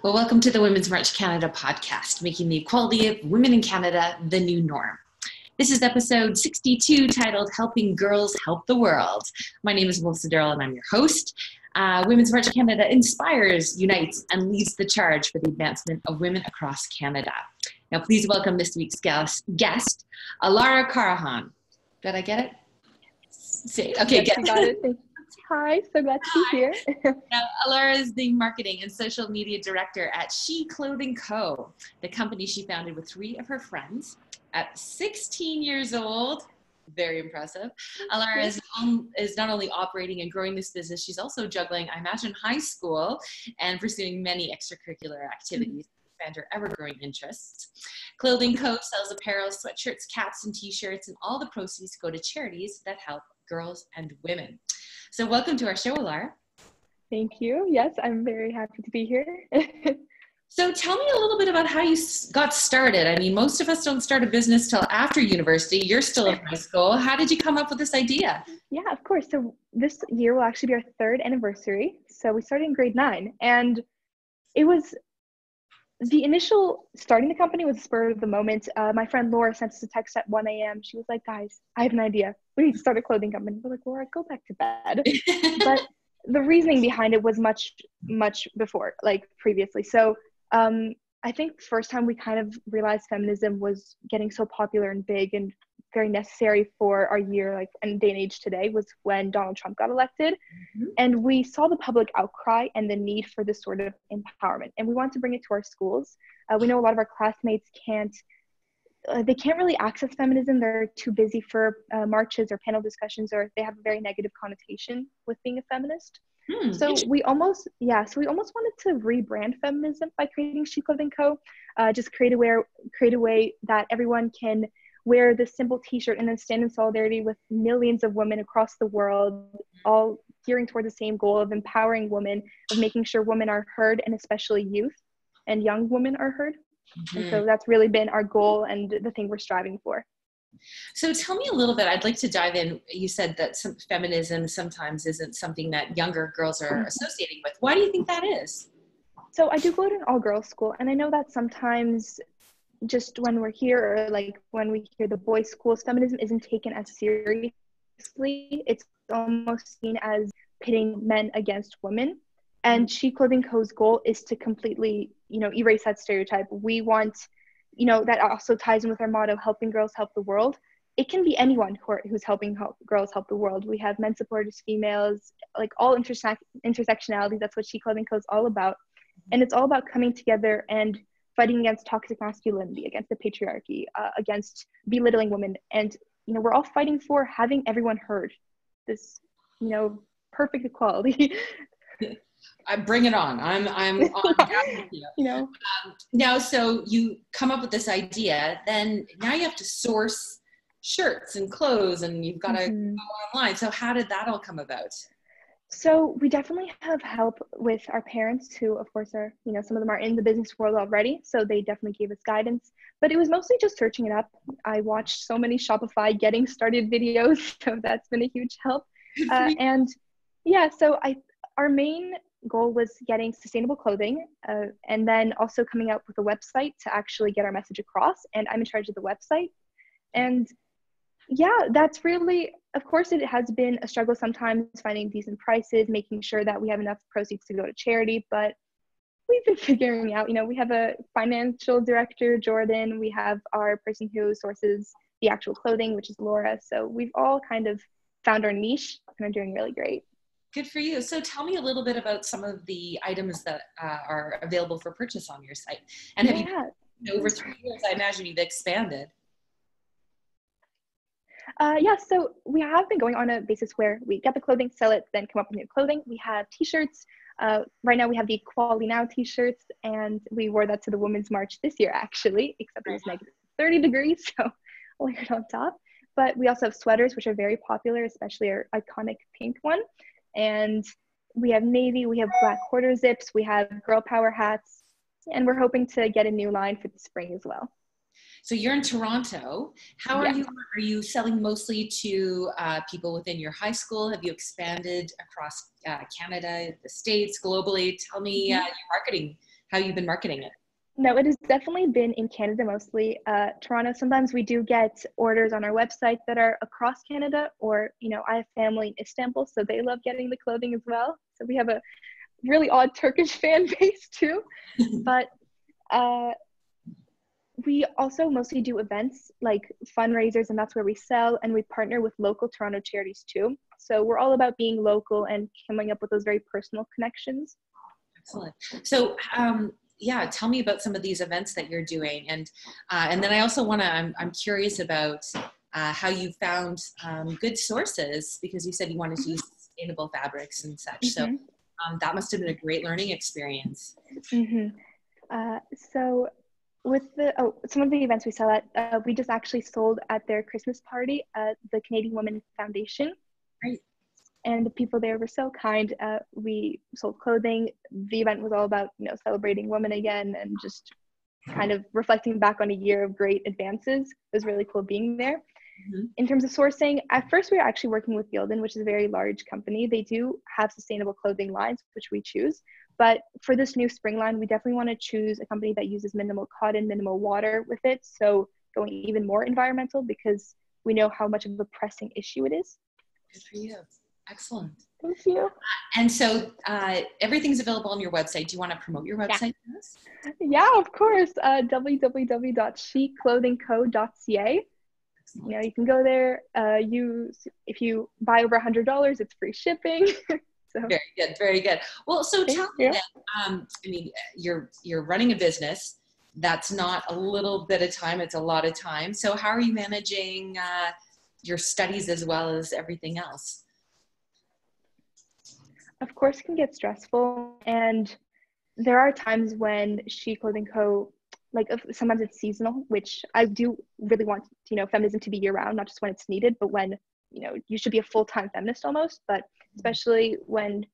Well, welcome to the Women's March Canada podcast, making the equality of women in Canada the new norm. This is episode 62, titled Helping Girls Help the World. My name is Melissa Darrell, and I'm your host. Women's March Canada inspires, unites, and leads the charge for the advancement of women across Canada. Now, please welcome this week's guest, Alara Karahan. Did I get it? Say it. Okay, yes, you got it. Hi, so glad to be here. Now, Alara is the marketing and social media director at She Clothing Co., the company she founded with 3 of her friends. At 16 years old, very impressive, Alara is not only operating and growing this business, she's also juggling, I imagine, high school and pursuing many extracurricular activities to expand her ever-growing interests. Clothing Co. sells apparel, sweatshirts, caps, and t-shirts, and all the proceeds go to charities that help girls and women. So welcome to our show, Alara. Thank you. Yes, I'm very happy to be here. So tell me a little bit about how you got started. I mean, most of us don't start a business till after university. You're still in high school. How did you come up with this idea? Yeah, of course. So this year will actually be our 3rd anniversary. So we started in grade 9, and it was the initial starting the company was a spur of the moment. My friend Laura sent us a text at 1 a.m. She was like, guys, I have an idea. We need to start a clothing company. We're like, Laura, go back to bed. But the reasoning behind it was much before, like previously. So I think the first time we kind of realized feminism was getting so popular and big and very necessary for our year, like, and day and age today, was when Donald Trump got elected. Mm-hmm. And we saw the public outcry and the need for this sort of empowerment. And we want to bring it to our schools. We know a lot of our classmates can't really access feminism. They're too busy for marches or panel discussions, or they have a very negative connotation with being a feminist. So we almost wanted to rebrand feminism by creating She Clothing Co. Just create a way that everyone can wear this simple t-shirt and then stand in solidarity with millions of women across the world, all gearing toward the same goal of empowering women, of making sure women are heard, and especially youth and young women are heard. Mm-hmm. And so that's really been our goal and the thing we're striving for. So tell me a little bit, I'd like to dive in. You said that feminism sometimes isn't something that younger girls are associating with. Why do you think that is? So I do go to an all-girls school, and I know that sometimes just when we're here, or like when we hear the boys' schools, feminism isn't taken as seriously. It's almost seen as pitting men against women. And She Clothing Co.'s goal is to completely, erase that stereotype. We want, that also ties in with our motto, helping girls help the world. It can be anyone who's helping girls help the world. We have men supporters, females, like all intersectionality. That's what She Clothing Co. is all about. And it's all about coming together and fighting against toxic masculinity, against the patriarchy, against belittling women. And, we're all fighting for having everyone heard. This, perfect equality. I bring it on. I'm on with you. Now, so you come up with this idea, then now you have to source shirts and clothes, and you've got to go online. So how did that all come about? So we definitely have help with our parents, who of course are, some of them are in the business world already. So they definitely gave us guidance, but it was mostly just searching it up. I watched so many Shopify getting started videos, so that's been a huge help. And yeah, so our main goal was getting sustainable clothing, and then also coming up with a website to actually get our message across. And I'm in charge of the website. And yeah, that's really, of course, it has been a struggle sometimes finding decent prices, making sure that we have enough proceeds to go to charity, but we've been figuring out, we have a financial director, Jordan, we have our person who sources the actual clothing, which is Laura. So we've all kind of found our niche and are doing really great. Good for you. So tell me a little bit about some of the items that are available for purchase on your site. And have you, over 3 years, I imagine you've expanded. So we have been going on a basis where we get the clothing, sell it, then come up with new clothing. We have t-shirts. Right now we have the Equality Now t-shirts, and we wore that to the Women's March this year, actually, except it was negative 30 degrees, so layered on top. But we also have sweaters, which are very popular, especially our iconic pink one. And we have navy, we have black quarter zips, we have girl power hats, and we're hoping to get a new line for the spring as well. So you're in Toronto. How are you? Are you selling mostly to people within your high school? Have you expanded across Canada, the States, globally? Tell me your marketing how you've been marketing it? No, it has definitely been in Canada mostly. Toronto, sometimes we do get orders on our website that are across Canada, or, I have family in Istanbul, so they love getting the clothing as well. So we have a really odd Turkish fan base too. But we also mostly do events like fundraisers, and that's where we sell, and we partner with local Toronto charities too. So we're all about being local and coming up with those very personal connections. Excellent. So, yeah, tell me about some of these events that you're doing, and then I also I'm curious about how you found good sources, because you said you wanted to use sustainable fabrics and such. So that must have been a great learning experience. So with some of the events we sell at, we just actually sold at their Christmas party at the Canadian Women Foundation. Right. And the people there were so kind. We sold clothing. The event was all about, celebrating women again and just kind of reflecting back on a year of great advances. It was really cool being there. In terms of sourcing, at first we were actually working with Gildan, which is a very large company. They do have sustainable clothing lines, which we choose. But for this new spring line, we definitely want to choose a company that uses minimal cotton, minimal water with it. So going even more environmental, because we know how much of a pressing issue it is. Good for you. Excellent. Thank you. And so everything's available on your website. Do you want to promote your website? Yeah, of course. www.sheclothingco.ca. You can go there. If you buy over $100, it's free shipping. So. Very good, very good. Well, so tell me then, I mean, you're running a business. That's not a little bit of time, it's a lot of time. So how are you managing your studies as well as everything else? Of course, it can get stressful, and there are times when She Clothing Co., sometimes it's seasonal, which I do really want, feminism to be year-round, not just when it's needed, but when, you should be a full-time feminist almost, but especially when,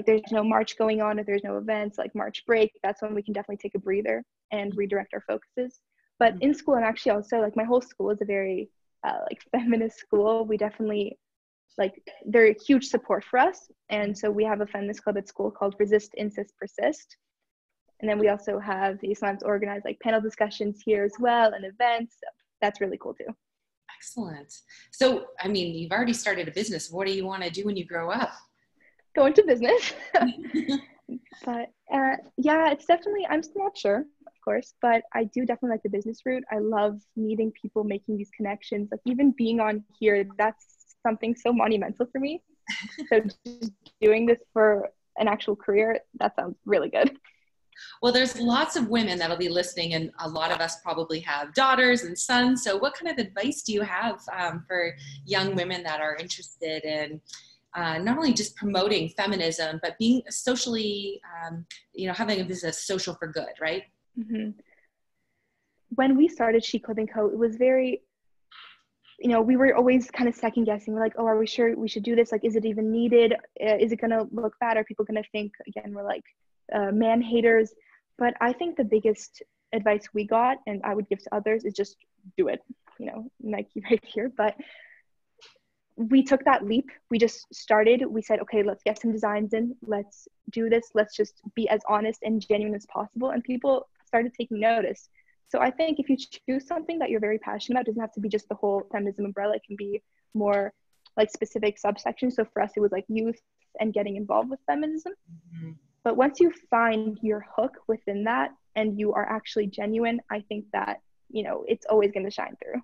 there's no March going on, if there's no events, like March break, that's when we can definitely take a breather and redirect our focuses. But in school, I'm actually also, my whole school is a very, feminist school. We definitely, they're a huge support for us. And so we have a feminist club at school called Resist, Insist, Persist. And then we also have the Islam's organized panel discussions here as well, and events. So that's really cool too. Excellent. So, I mean, you've already started a business. What do you want to do when you grow up? Go into business. But yeah, it's definitely, I'm still not sure, of course, but I do definitely like the business route. I love meeting people, making these connections. Even being on here, that's something so monumental for me. So just doing this for an actual career, that sounds really good. Well, there's lots of women that'll be listening, and a lot of us probably have daughters and sons. So what kind of advice do you have for young women that are interested in not only just promoting feminism, but being socially, having a business social for good, right? When we started She Clothing Co., it was very, we were always kind of second guessing. We're like, oh, are we sure we should do this? Is it even needed? Is it going to look bad? Are people going to think, again, we're man haters? But I think the biggest advice we got, and I would give to others, is just do it. Nike right here. But we took that leap. We just started. We said, okay, let's get some designs in. Let's do this. Let's just be as honest and genuine as possible. And people started taking notice. So I think if you choose something that you're very passionate about, it doesn't have to be just the whole feminism umbrella. It can be more specific subsections. So for us, it was youth and getting involved with feminism. But once you find your hook within that and you are actually genuine, I think that, it's always going to shine through.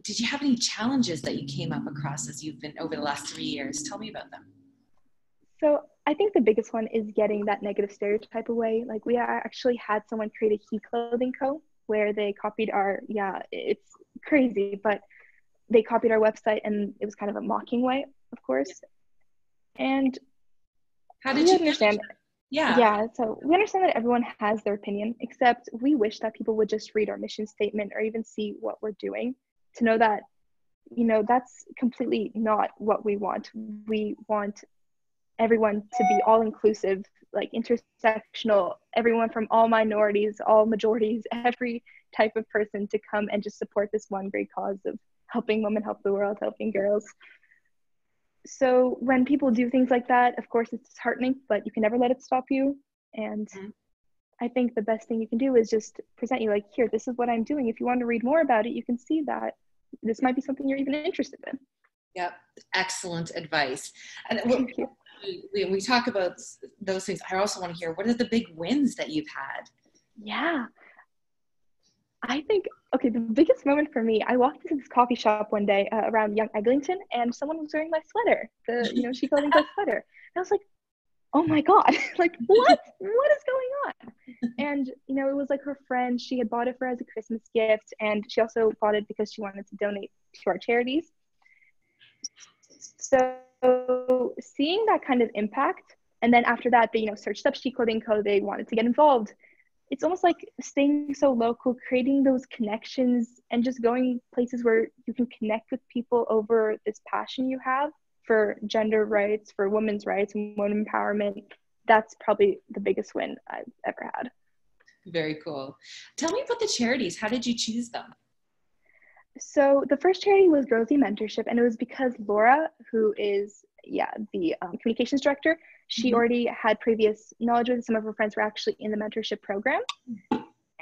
Did you have any challenges that you came up across as you've been over the last 3 years? Tell me about them. So I think the biggest one is getting that negative stereotype away. We actually had someone create a He Clothing Co. where they copied it's crazy, but they copied our website, and it was kind of a mocking way, of course. And how did you understand? Yeah. So we understand that everyone has their opinion, except we wish that people would just read our mission statement or even see what we're doing to know that, that's completely not what we want. We want everyone to be all inclusive, intersectional, everyone from all minorities, all majorities, every type of person to come and just support this one great cause of helping women, help the world, helping girls. So when people do things like that, of course, it's disheartening, but you can never let it stop you. And Mhm. I think the best thing you can do is just present you like, here, this is what I'm doing. If you want to read more about it, you can see that this might be something you're even interested in. Yep. Excellent advice. And Thank you. we talk about those things. I also want to hear, what are the big wins that you've had? Yeah. I think, okay, the biggest moment for me, I walked into this coffee shop one day around Young Eglinton, and someone was wearing my sweater, the, She Clothing Co. sweater. And I was like, oh my God, like, what is going on? And, it was like her friend, she had bought it for her as a Christmas gift, and she also bought it because she wanted to donate to our charities. So seeing that kind of impact, and then after that, they, searched up She Clothing Co. They wanted to get involved. It's almost like staying so local, creating those connections, and just going places where you can connect with people over this passion you have for gender rights, for women's rights and women empowerment. That's probably the biggest win I've ever had. Very cool. Tell me about the charities. How did you choose them? So the first charity was Girls Mentorship, and it was because Laura, who is the communications director, she already had previous knowledge with some of her friends were actually in the mentorship program.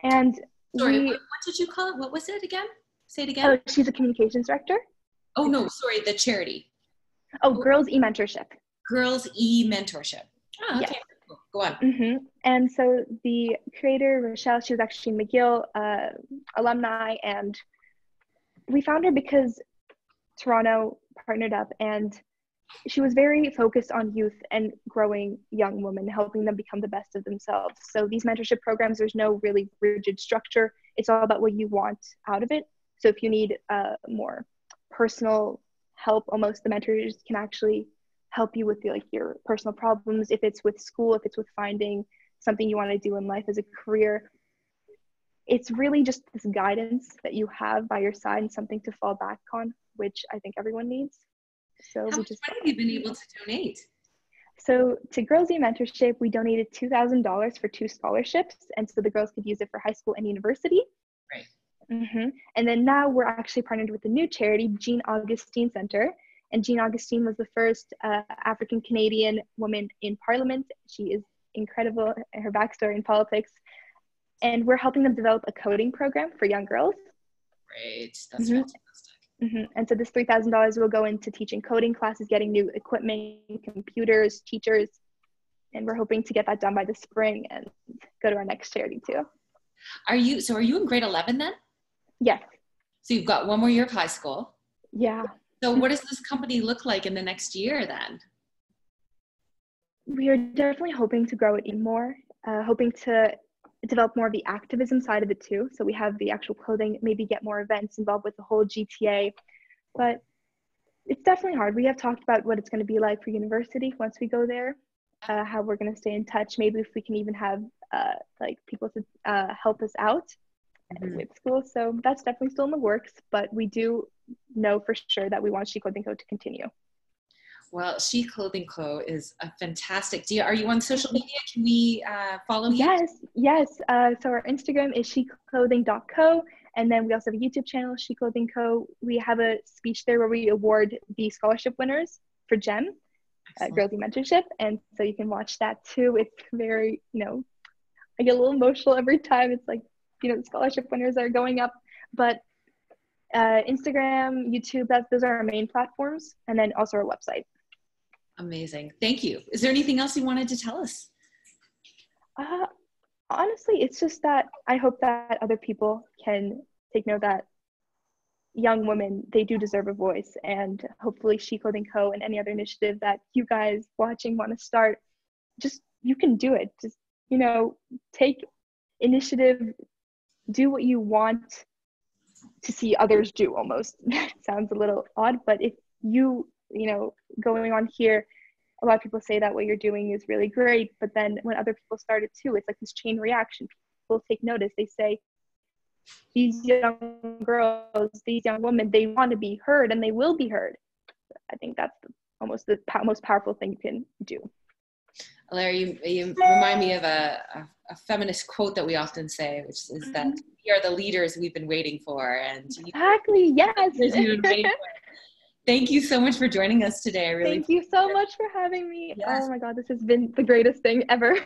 And sorry, what did you call it? What was it again? Say it again. Oh, she's a communications director. Oh no, sorry, the charity. Oh, Girls Mentorship. Girls Mentorship. Oh, okay. Yes. Cool. Go on. Mm-hmm. And so the creator, Rochelle, she was actually McGill alumni, and we found her because Toronto partnered up, and she was very focused on youth and growing young women, helping them become the best of themselves. So these mentorship programs, there's no really rigid structure. It's all about what you want out of it. So if you need more personal help, almost, the mentors can actually help you with your personal problems. If it's with school, if it's with finding something you want to do in life as a career, it's really just this guidance that you have by your side and something to fall back on, which I think everyone needs. So how much money have you been able to donate? So to Girls Mentorship, we donated $2,000 for 2 scholarships, and so the girls could use it for high school and university. Right. Mm-hmm. And then now we're actually partnered with a new charity, Jean Augustine Center. And Jean Augustine was the first African Canadian woman in Parliament. She is incredible, her backstory in politics. And we're helping them develop a coding program for young girls. Great, that's fantastic. Mm-hmm. And so this $3,000 will go into teaching coding classes, getting new equipment, computers, teachers, and we're hoping to get that done by the spring and go to our next charity too. Are you in grade 11 then? Yes. So you've got one more year of high school. Yeah. So what does this company look like in the next year then? We are definitely hoping to grow it even more, hoping to develop more of the activism side of it too. So we have the actual clothing, maybe get more events involved with the whole GTA, but it's definitely hard. We have talked about what it's going to be like for university once we go there, how we're going to stay in touch. Maybe if we can even have people to help us out with school. So that's definitely still in the works, but we do know for sure that we want She Clothing Co. to continue. Well, She Clothing Co. is a fantastic deal. Are you on social media? Can we follow you? Yes. So our Instagram is sheclothing.co. And then we also have a YouTube channel, She Clothing Co. We have a speech there where we award the scholarship winners for GEM, Girls Mentorship. And so you can watch that too. It's very, I get a little emotional every time. It's like, the scholarship winners are going up. But Instagram, YouTube, those are our main platforms. And then also our website. Amazing. Thank you. Is there anything else you wanted to tell us? Honestly, it's just that I hope that other people can take note that young women, they do deserve a voice, and hopefully She Clothing Co. and any other initiative that you guys watching want to start, just, you can do it. Just, take initiative, do what you want to see others do almost. That sounds a little odd, but if you, going on here, a lot of people say that what you're doing is really great, but then when other people start it too, it's like this chain reaction. People take notice. They say, these young girls, these young women, they want to be heard, and they will be heard. I think that's almost the most powerful thing you can do. Alara, you remind me of a feminist quote that we often say, which is that we are the leaders we've been waiting for. And exactly, yes. Thank you so much for joining us today. I really thank you so much for having me. Yes. Oh my God, this has been the greatest thing ever.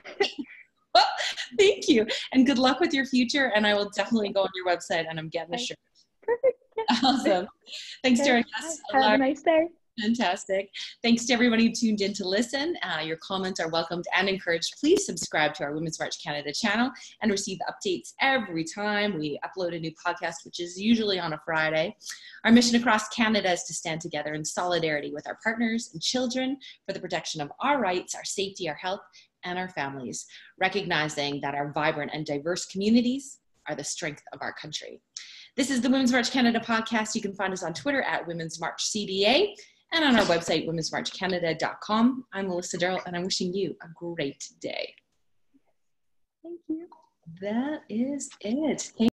Thank you. And good luck with your future. And I will definitely go on your website and I'm getting a shirt. Perfect. Yeah. Awesome. Thanks to our Okay. guests. Have a nice day. Fantastic. Thanks to everybody who tuned in to listen. Your comments are welcomed and encouraged. Please subscribe to our Women's March Canada channel and receive updates every time we upload a new podcast, which is usually on a Friday. Our mission across Canada is to stand together in solidarity with our partners and children for the protection of our rights, our safety, our health, and our families, recognizing that our vibrant and diverse communities are the strength of our country. This is the Women's March Canada podcast. You can find us on Twitter at Women's March CDA and on our website, womensmarchcanada.com. I'm Melissa Darrell, and I'm wishing you a great day. Thank you. That is it.